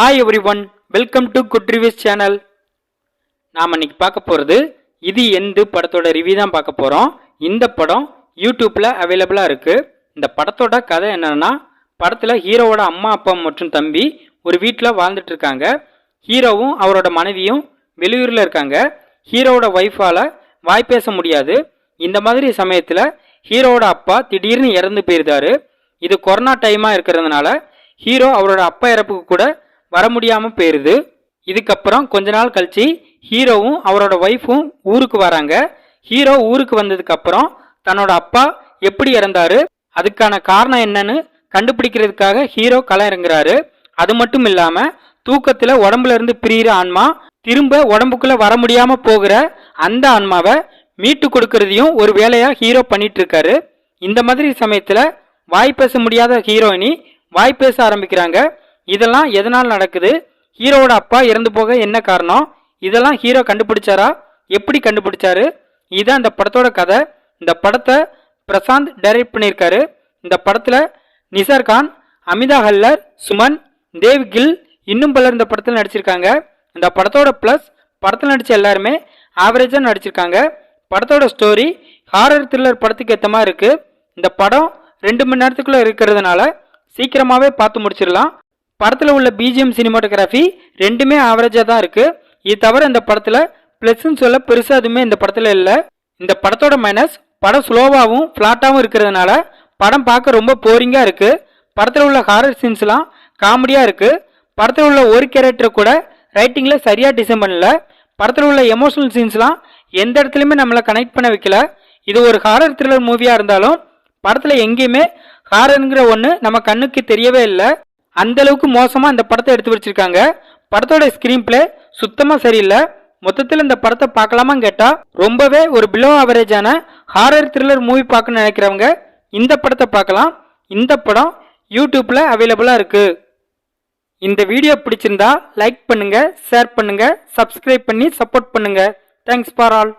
Hi everyone, welcome to Good Reviews channel. நாம இன்னைக்கு பார்க்க போறது இது எந்த படத்தோட ரிவ்யூ தான் பார்க்க போறோம். இந்த படம் யூடியூப்ல அவைலபிளா இருக்கு. இந்த படத்தோட கதை என்னன்னா, படத்துல ஹீரோவோட அம்மா அப்பா மற்றும் தம்பி ஒரு வீட்டில் வாழ்ந்துட்டு இருக்காங்க. ஹீரோவும் அவரோட மனைவியும் வெளியூர்ல இருக்காங்க. ஹீரோவோட ஒய்ஃபால வாய் பேச முடியாது. இந்த மாதிரி சமயத்துல ஹீரோவோட அப்பா திடீர்னு இறந்து போயிருந்தாரு. இது கொரோனா டைமா இருக்கிறதுனால ஹீரோ அவரோட அப்பா இறப்புக்கு கூட வர முடியாம போயிருது. இதுக்கப்புறம் கொஞ்ச நாள் கழிச்சு ஹீரோவும் அவரோட ஒய்ஃபும் ஊருக்கு வராங்க. ஹீரோ ஊருக்கு வந்ததுக்கு அப்புறம் தன்னோட அப்பா எப்படி இறந்தாரு, அதுக்கான காரணம் என்னன்னு கண்டுபிடிக்கிறதுக்காக ஹீரோ களம் இறங்குறாரு. அது மட்டும் இல்லாம தூக்கத்துல உடம்புல இருந்து பிரியிற ஆன்மா திரும்ப உடம்புக்குள்ள வர முடியாம போகிற அந்த ஆன்மாவை மீட்டு கொடுக்கறதையும் ஒரு வேலையா ஹீரோ பண்ணிட்டு இருக்காரு. இந்த மாதிரி சமயத்துல வாய் பேச முடியாத ஹீரோயினி வாய் பேச ஆரம்பிக்கிறாங்க. இதெல்லாம் எதனால் நடக்குது, ஹீரோவோட அப்பா இறந்து போக என்ன காரணம், இதெல்லாம் ஹீரோ கண்டுபிடிச்சாரா, எப்படி கண்டுபிடிச்சாரு, இதுதான் இந்த படத்தோட கதை. இந்த படத்தை பிரசாந்த் டைரக்ட் பண்ணியிருக்காரு. இந்த படத்துல நிசார் கான், அமிதா ஹல்லர், சுமன், தேவ் கில் இன்னும் பலர் இந்த படத்தில் நடிச்சிருக்காங்க. இந்த படத்தோட பிளஸ் படத்தில் நடிச்ச எல்லாருமே ஆவரேஜா நடிச்சிருக்காங்க. படத்தோட ஸ்டோரி ஹாரர் த்ரில்லர் படத்துக்கு ஏற்ற மாதிரி இருக்கு. இந்த படம் 2 மணி நேரத்துக்குள்ள இருக்கிறதுனால சீக்கிரமாவே பார்த்து முடிச்சிடலாம். படத்துல உள்ள பிஜிஎம் சினிமாட்டோகிராஃபி ரெண்டுமே ஆவரேஜா தான் இருக்கு. இது தவிர இந்த படத்துல பிளஸ்ன்னு சொல்ல பெருசா எதுவுமே இந்த படத்துல இல்ல. இந்த படத்தோட மைனஸ் படம் ஸ்லோவாகவும் பிளாட்டாகவும் இருக்கிறதுனால படம் பார்க்க ரொம்ப போரிங்கா இருக்கு. படத்துல உள்ள ஹாரர் சீன்ஸ்லாம் காமெடியா இருக்கு. படத்துல உள்ள ஒரு கேரக்டர் கூட ரைட்டிங்ல சரியா டிசைன் பண்ணல. படத்துல உள்ள எமோஷனல் சீன்ஸ்லாம் எந்த இடத்துலயுமே நம்மளை கனெக்ட் பண்ண வைக்கல. இது ஒரு ஹாரர் த்ரில்லர் மூவியா இருந்தாலும் படத்துல எங்கேயுமே ஹாரர்ங்கிற ஒண்ணு நம்ம கண்ணுக்கு தெரியவே இல்லை. அந்த அளவுக்கு மோசமா இந்த படத்தை எடுத்து வச்சிருக்காங்க. படத்தோட ஸ்கிரீன் பிளே சுத்தமா சரியில்லை. மொத்தத்தில் இந்த படத்தை பார்க்கலாமான்னு கேட்டா ரொம்பவே ஒரு பிலோ ஆவரேஜான ஹாரர் த்ரில்லர் மூவி பார்க்க நினைக்கிறவங்க இந்த படத்தை பார்க்கலாம். இந்த படம் யூடியூப்ல அவைலபிளா இருக்கு. இந்த வீடியோ பிடிச்சிருந்தா லைக் பண்ணுங்க, ஷேர் பண்ணுங்க, சப்ஸ்கிரைப் பண்ணி சப்போர்ட் பண்ணுங்க. Thanks for all.